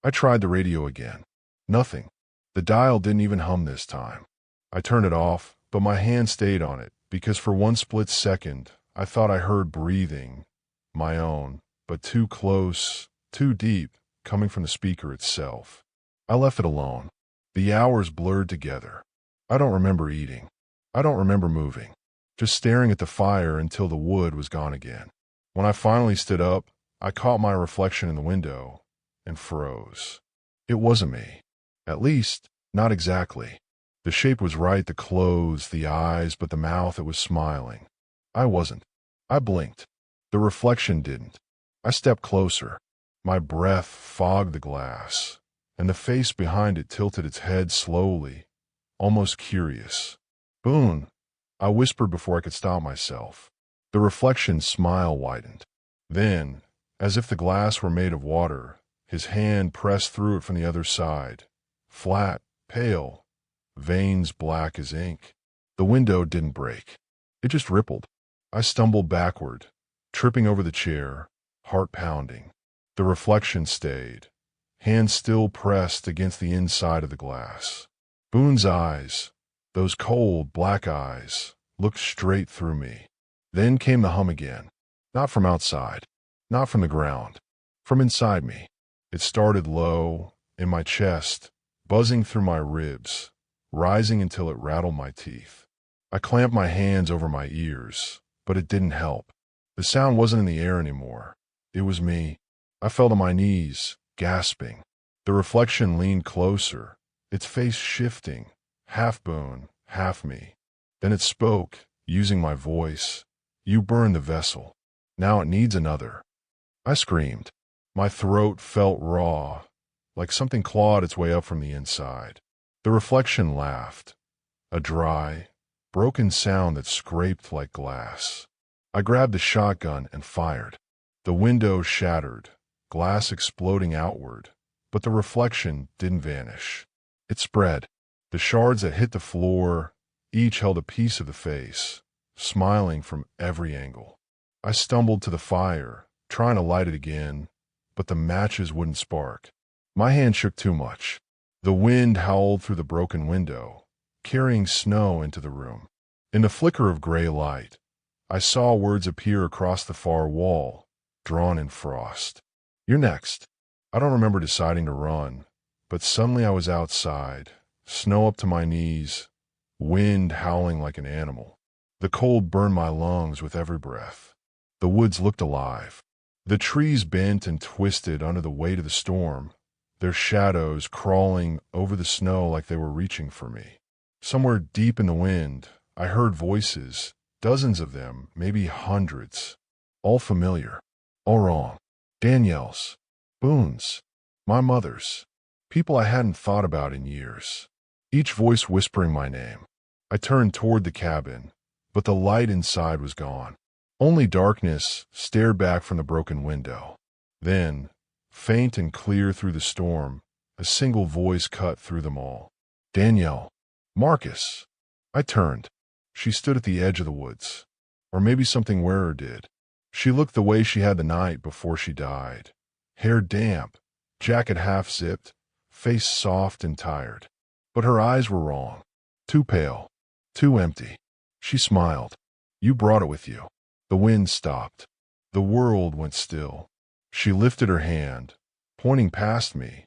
Speaker 1: I tried the radio again. Nothing. The dial didn't even hum this time. I turned it off, but my hand stayed on it, because for one split second, I thought I heard breathing, my own, but too close, too deep, coming from the speaker itself. I left it alone. The hours blurred together. I don't remember eating. I don't remember moving. Just staring at the fire until the wood was gone again. When I finally stood up, I caught my reflection in the window and froze. It wasn't me. At least, not exactly. The shape was right, the clothes, the eyes, but the mouth, it was smiling. I wasn't. I blinked. The reflection didn't. I stepped closer. My breath fogged the glass, and the face behind it tilted its head slowly, almost curious. "Boone," I whispered before I could stop myself. The reflection's smile widened. Then, as if the glass were made of water, his hand pressed through it from the other side. Flat, pale, veins black as ink. The window didn't break. It just rippled. I stumbled backward, tripping over the chair, heart pounding. The reflection stayed, hand still pressed against the inside of the glass. Boone's eyes, those cold, black eyes, looked straight through me. Then came the hum again. Not from outside, not from the ground, from inside me. It started low, in my chest, buzzing through my ribs, rising until it rattled my teeth. I clamped my hands over my ears, but it didn't help. The sound wasn't in the air anymore. It was me. I fell to my knees, gasping. The reflection leaned closer, its face shifting, half Boone, half me. Then it spoke, using my voice. "You burned the vessel. Now it needs another." I screamed. My throat felt raw, like something clawed its way up from the inside. The reflection laughed, a dry, broken sound that scraped like glass. I grabbed the shotgun and fired. The window shattered, glass exploding outward, but the reflection didn't vanish. It spread. The shards that hit the floor each held a piece of the face, smiling from every angle. I stumbled to the fire, trying to light it again, but the matches wouldn't spark. My hand shook too much. The wind howled through the broken window, carrying snow into the room. In the flicker of gray light, I saw words appear across the far wall, drawn in frost. "You're next." I don't remember deciding to run, but suddenly I was outside, snow up to my knees, wind howling like an animal. The cold burned my lungs with every breath. The woods looked alive. The trees bent and twisted under the weight of the storm, their shadows crawling over the snow like they were reaching for me. Somewhere deep in the wind, I heard voices, dozens of them, maybe hundreds, all familiar, all wrong. Danielle's, Boone's, my mother's, people I hadn't thought about in years, each voice whispering my name. I turned toward the cabin, but the light inside was gone. Only darkness stared back from the broken window. Then, faint and clear through the storm, a single voice cut through them all. "Danielle. Marcus." I turned. She stood at the edge of the woods. Or maybe something wearer did. She looked the way she had the night before she died. Hair damp, jacket half-zipped, face soft and tired. But her eyes were wrong. Too pale, too empty. She smiled. "You brought it with you." The wind stopped. The world went still. She lifted her hand, pointing past me,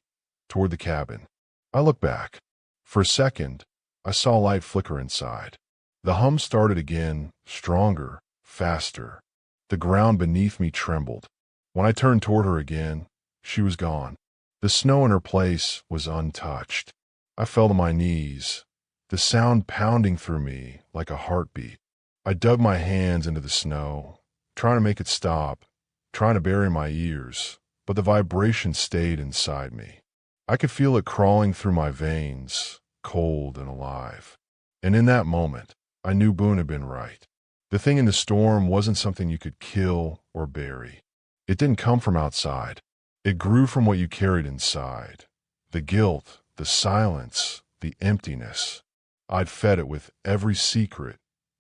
Speaker 1: toward the cabin. I looked back. For a second, I saw light flicker inside. The hum started again, stronger, faster. The ground beneath me trembled. When I turned toward her again, she was gone. The snow in her place was untouched. I fell to my knees, the sound pounding through me like a heartbeat. I dug my hands into the snow, trying to make it stop, trying to bury my ears, but the vibration stayed inside me. I could feel it crawling through my veins, cold and alive. And in that moment, I knew Boone had been right. The thing in the storm wasn't something you could kill or bury. It didn't come from outside. It grew from what you carried inside. The guilt, the silence, the emptiness. I'd fed it with every secret,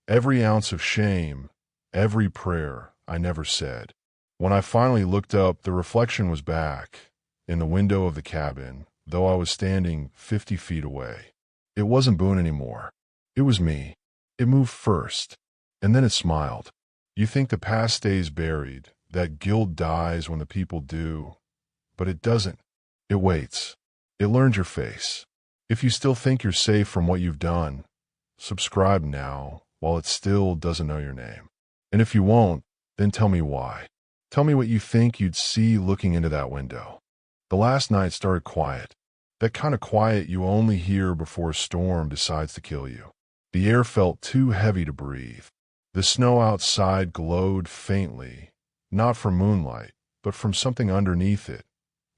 Speaker 1: every ounce of shame, every prayer I never said. When I finally looked up, the reflection was back, in the window of the cabin, though I was standing 50 feet away. It wasn't Boone anymore. It was me. It moved first, and then it smiled. You think the past stays buried, that guilt dies when the people do, but it doesn't. It waits. It learns your face. If you still think you're safe from what you've done, subscribe now while it still doesn't know your name. And if you won't, then tell me why. Tell me what you think you'd see looking into that window. The last night started quiet. That kind of quiet you only hear before a storm decides to kill you. The air felt too heavy to breathe. The snow outside glowed faintly, not from moonlight, but from something underneath it,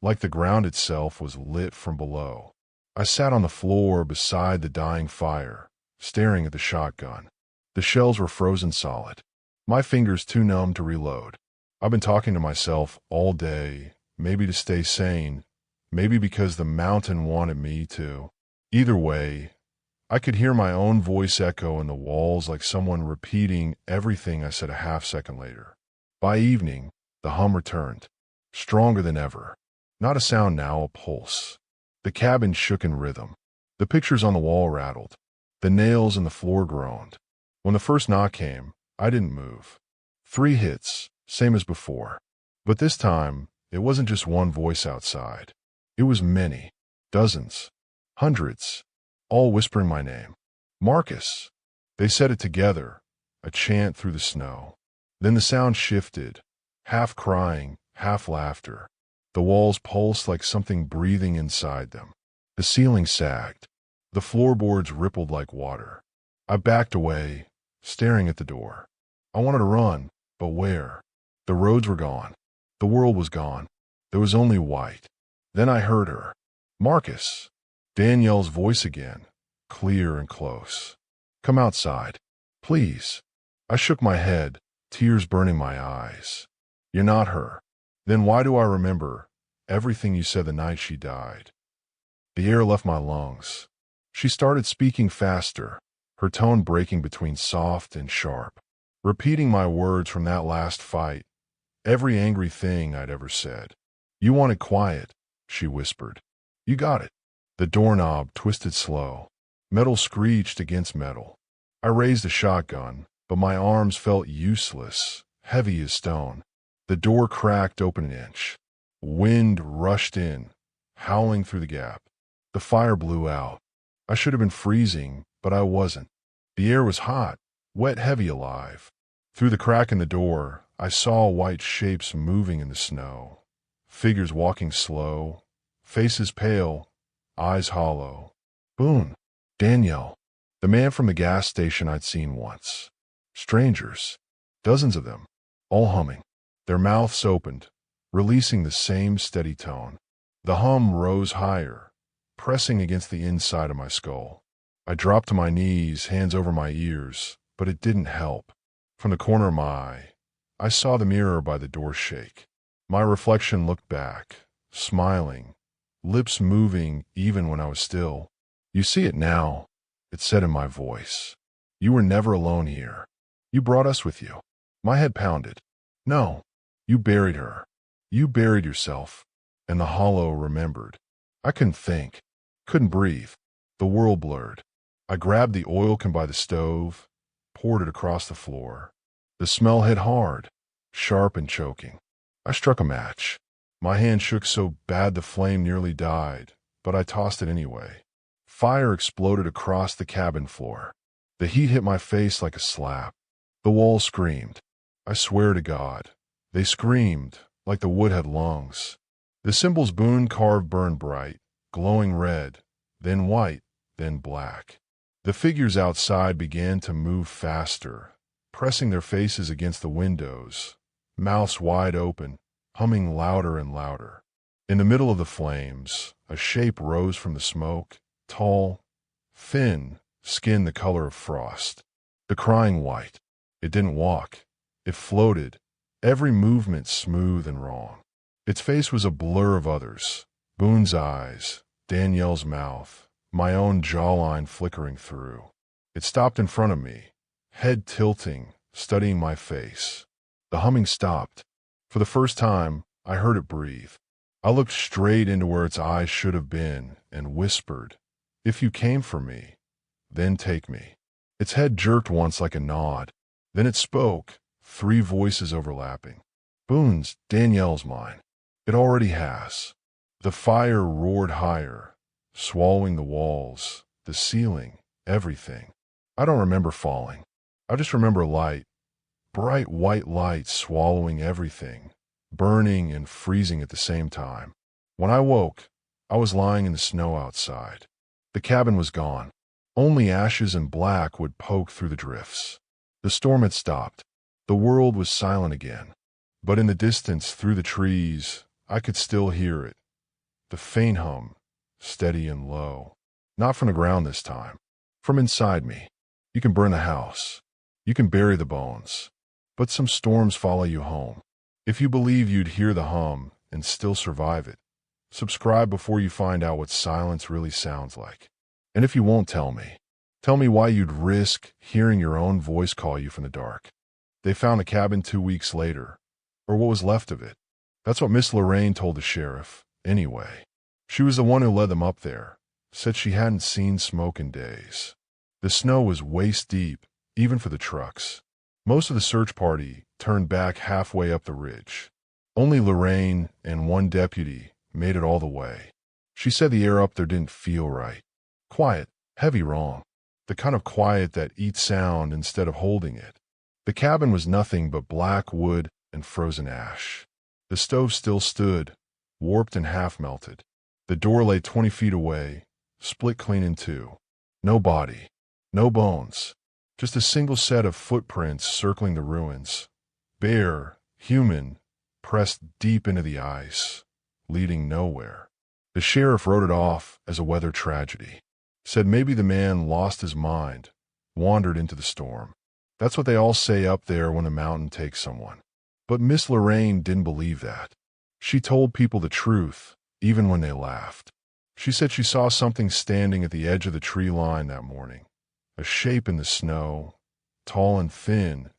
Speaker 1: like the ground itself was lit from below. I sat on the floor beside the dying fire, staring at the shotgun. The shells were frozen solid. My fingers too numb to reload. I've been talking to myself all day, maybe to stay sane, maybe because the mountain wanted me to. Either way, I could hear my own voice echo in the walls like someone repeating everything I said a half-second later. By evening, the hum returned, stronger than ever. Not a sound now, a pulse. The cabin shook in rhythm. The pictures on the wall rattled. The nails in the floor groaned. When the first knock came, I didn't move. 3 hits, same as before. But this time, it wasn't just one voice outside. It was many, dozens, hundreds, all whispering my name. Marcus. They said it together, a chant through the snow. Then the sound shifted, half crying, half laughter. The walls pulsed like something breathing inside them. The ceiling sagged. The floorboards rippled like water. I backed away, staring at the door. I wanted to run, but where? The roads were gone. The world was gone. There was only white. Then I heard her. Marcus. Danielle's voice again, clear and close. Come outside. Please. I shook my head, tears burning my eyes. You're not her. Then why do I remember everything you said the night she died? The air left my lungs. She started speaking faster, her tone breaking between soft and sharp, repeating my words from that last fight, every angry thing I'd ever said. You wanted quiet, she whispered. You got it. The doorknob twisted slow. Metal screeched against metal. I raised the shotgun, but my arms felt useless, heavy as stone. The door cracked open an inch. Wind rushed in, howling through the gap. The fire blew out. I should have been freezing, but I wasn't. The air was hot, wet, heavy, alive. Through the crack in the door, I saw white shapes moving in the snow. Figures walking slow, faces pale, eyes hollow. Boone. Danielle. The man from the gas station I'd seen once. Strangers. Dozens of them, all humming. Their mouths opened, releasing the same steady tone. The hum rose higher, pressing against the inside of my skull. I dropped to my knees, hands over my ears, but it didn't help. From the corner of my eye, I saw the mirror by the door shake. My reflection looked back, smiling, lips moving even when I was still. You see it now, it said in my voice. You were never alone here. You brought us with you. My head pounded. No, you buried her. You buried yourself. And the hollow remembered. I couldn't think, couldn't breathe. The world blurred. I grabbed the oil can by the stove, poured it across the floor. The smell hit hard, sharp and choking. I struck a match. My hand shook so bad the flame nearly died, but I tossed it anyway. Fire exploded across the cabin floor. The heat hit my face like a slap. The walls screamed. I swear to God, they screamed like the wood had lungs. The symbols Boone carved burned bright, glowing red, then white, then black. The figures outside began to move faster, pressing their faces against the windows, mouths wide open, humming louder and louder. In the middle of the flames, a shape rose from the smoke, tall, thin, skin the color of frost. The crying white. It didn't walk. It floated, every movement smooth and wrong. Its face was a blur of others. Boone's eyes, Danielle's mouth, my own jawline flickering through. It stopped in front of me, head tilting, studying my face. The humming stopped. For the first time, I heard it breathe. I looked straight into where its eyes should have been and whispered, "If you came for me, then take me." Its head jerked once like a nod. Then it spoke, three voices overlapping. "Boone's, Danielle's mine. It already has." The fire roared higher, swallowing the walls, the ceiling, everything. I don't remember falling. I just remember light, bright white light swallowing everything, burning and freezing at the same time. When I woke, I was lying in the snow outside. The cabin was gone. Only ashes and black would poke through the drifts. The storm had stopped. The world was silent again. But in the distance, through the trees, I could still hear it. The faint hum, steady and low. Not from the ground this time. From inside me. You can burn the house. You can bury the bones. But some storms follow you home. If you believe you'd hear the hum and still survive it, subscribe before you find out what silence really sounds like. And if you won't tell me why you'd risk hearing your own voice call you from the dark. They found the cabin 2 weeks later, or what was left of it. That's what Miss Lorraine told the sheriff, anyway. She was the one who led them up there, said she hadn't seen smoke in days. The snow was waist deep, even for the trucks. Most of the search party turned back halfway up the ridge. Only Lorraine and one deputy made it all the way. She said the air up there didn't feel right. Quiet, heavy wrong. The kind of quiet that eats sound instead of holding it. The cabin was nothing but black wood and frozen ash. The stove still stood, warped and half melted. The door lay 20 feet away, split clean in two. No body, no bones, just a single set of footprints circling the ruins. Bare, human, pressed deep into the ice, leading nowhere. The sheriff wrote it off as a weather tragedy. Said maybe the man lost his mind, wandered into the storm. That's what they all say up there when a mountain takes someone. But Miss Lorraine didn't believe that. She told people the truth, even when they laughed. She said she saw something standing at the edge of the tree line that morning. A shape in the snow, tall and thin,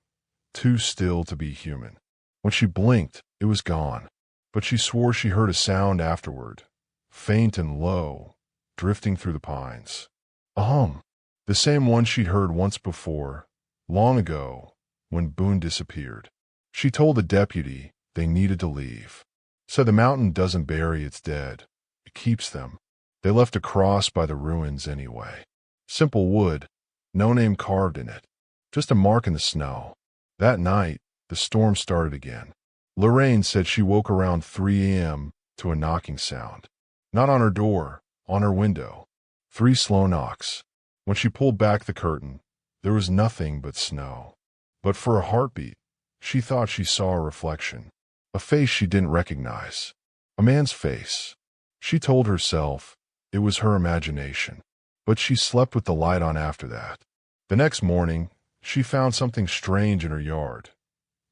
Speaker 1: too still to be human. When she blinked, it was gone. But she swore she heard a sound afterward, faint and low, drifting through the pines. A hum, the same one she'd heard once before, long ago, when Boone disappeared. She told the deputy they needed to leave. Said the mountain doesn't bury its dead, it keeps them. They left a cross by the ruins anyway. Simple wood, no name carved in it, just a mark in the snow. That night, the storm started again. Lorraine said she woke around 3 a.m. to a knocking sound. Not on her door, on her window. 3 slow knocks. When she pulled back the curtain, there was nothing but snow. But for a heartbeat, she thought she saw a reflection. A face she didn't recognize. A man's face. She told herself it was her imagination. But she slept with the light on after that. The next morning, she found something strange in her yard.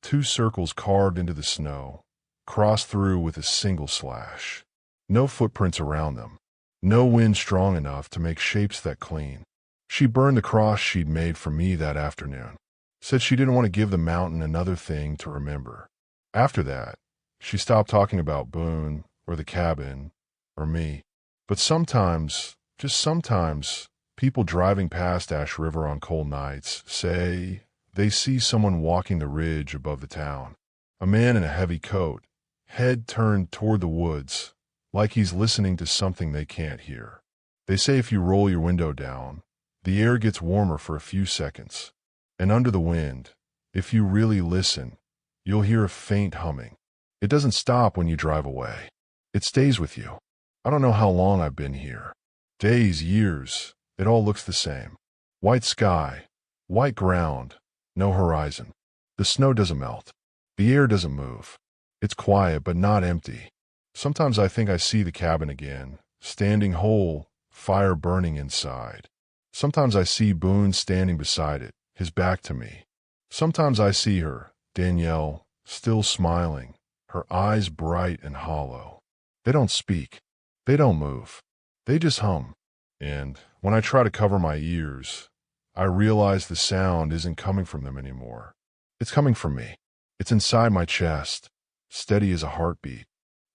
Speaker 1: 2 circles carved into the snow, crossed through with a single slash. No footprints around them. No wind strong enough to make shapes that clean. She burned the cross she'd made for me that afternoon. Said she didn't want to give the mountain another thing to remember. After that, she stopped talking about Boone or the cabin or me. But sometimes, just sometimes, people driving past Ash River on cold nights say they see someone walking the ridge above the town. A man in a heavy coat, head turned toward the woods, like he's listening to something they can't hear. They say if you roll your window down, the air gets warmer for a few seconds. And under the wind, if you really listen, you'll hear a faint humming. It doesn't stop when you drive away. It stays with you. I don't know how long I've been here. Days, years, it all looks the same. White sky, white ground, no horizon. The snow doesn't melt. The air doesn't move. It's quiet but not empty. Sometimes I think I see the cabin again, standing whole, fire burning inside. Sometimes I see Boone standing beside it, his back to me. Sometimes I see her, Danielle, still smiling, her eyes bright and hollow. They don't speak. They don't move. They just hum. And when I try to cover my ears, I realize the sound isn't coming from them anymore. It's coming from me. It's inside my chest, steady as a heartbeat.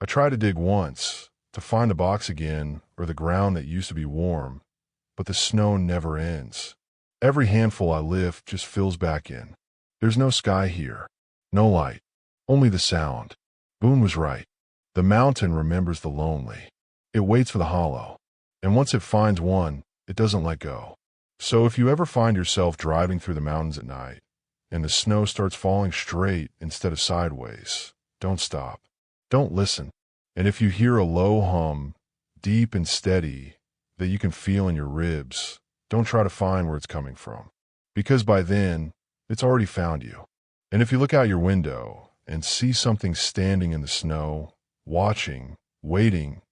Speaker 1: I try to dig once, to find the box again or the ground that used to be warm, but the snow never ends. Every handful I lift just fills back in. There's no sky here, no light, only the sound. Boone was right. The mountain remembers the lonely. It waits for the hollow, and once it finds one, it doesn't let go. So if you ever find yourself driving through the mountains at night, and the snow starts falling straight instead of sideways, don't stop. Don't listen. And if you hear a low hum, deep and steady, that you can feel in your ribs, don't try to find where it's coming from, because by then, it's already found you. And if you look out your window and see something standing in the snow, watching, waiting,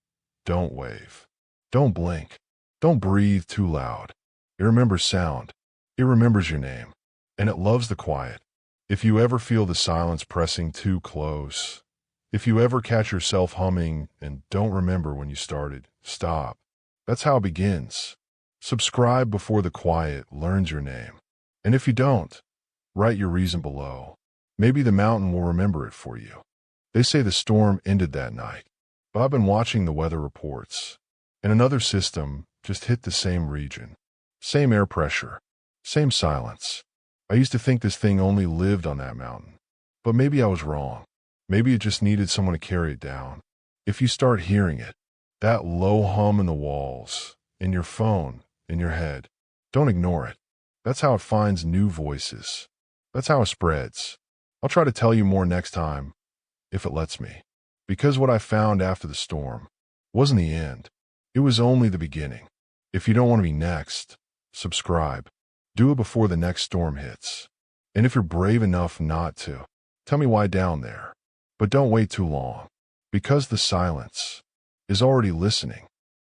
Speaker 1: don't wave. Don't blink. Don't breathe too loud. It remembers sound. It remembers your name. And it loves the quiet. If you ever feel the silence pressing too close, if you ever catch yourself humming and don't remember when you started, stop. That's how it begins. Subscribe before the quiet learns your name. And if you don't, write your reason below. Maybe the mountain will remember it for you. They say the storm ended that night, but I've been watching the weather reports, and another system just hit the same region. Same air pressure, same silence. I used to think this thing only lived on that mountain, but maybe I was wrong. Maybe it just needed someone to carry it down. If you start hearing it, that low hum in the walls, in your phone, in your head, don't ignore it. That's how it finds new voices. That's how it spreads. I'll try to tell you more next time, if it lets me. Because what I found after the storm wasn't the end. It was only the beginning. If you don't want to be next, subscribe. Do it before the next storm hits. And if you're brave enough not to, tell me why down there. But don't wait too long, because the silence is already listening.